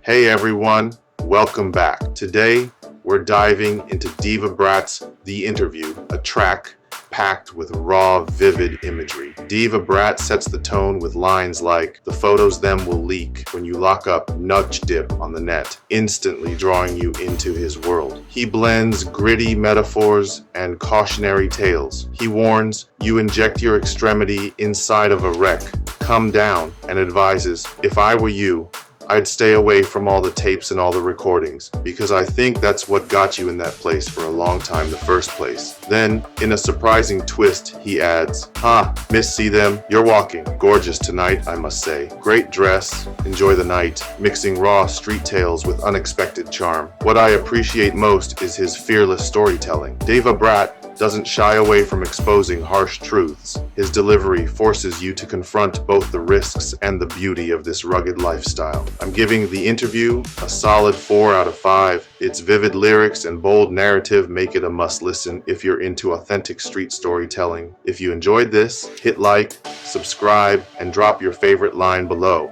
Hey everyone, welcome back. Today, we're diving into Deva Bratt's The Interview, a track packed with raw, vivid imagery. Deva Bratt sets the tone with lines like, "The photos them will leak when you lock up nudge dip on the net," instantly drawing you into his world. He blends gritty metaphors and cautionary tales. He warns, "You inject your extremity inside of a wreck. Come down," and advises, "If I were you, I'd stay away from all the tapes and all the recordings, because I think that's what got you in that place for a long time in the first place." Then, in a surprising twist, he adds, Miss See Them, you're walking. Gorgeous tonight, I must say. Great dress, enjoy the night," mixing raw street tales with unexpected charm. What I appreciate most is his fearless storytelling. Deva Bratt doesn't shy away from exposing harsh truths. His delivery forces you to confront both the risks and the beauty of this rugged lifestyle. I'm giving The Interview a solid 4 out of 5. Its vivid lyrics and bold narrative make it a must-listen if you're into authentic street storytelling. If you enjoyed this, hit like, subscribe, and drop your favorite line below.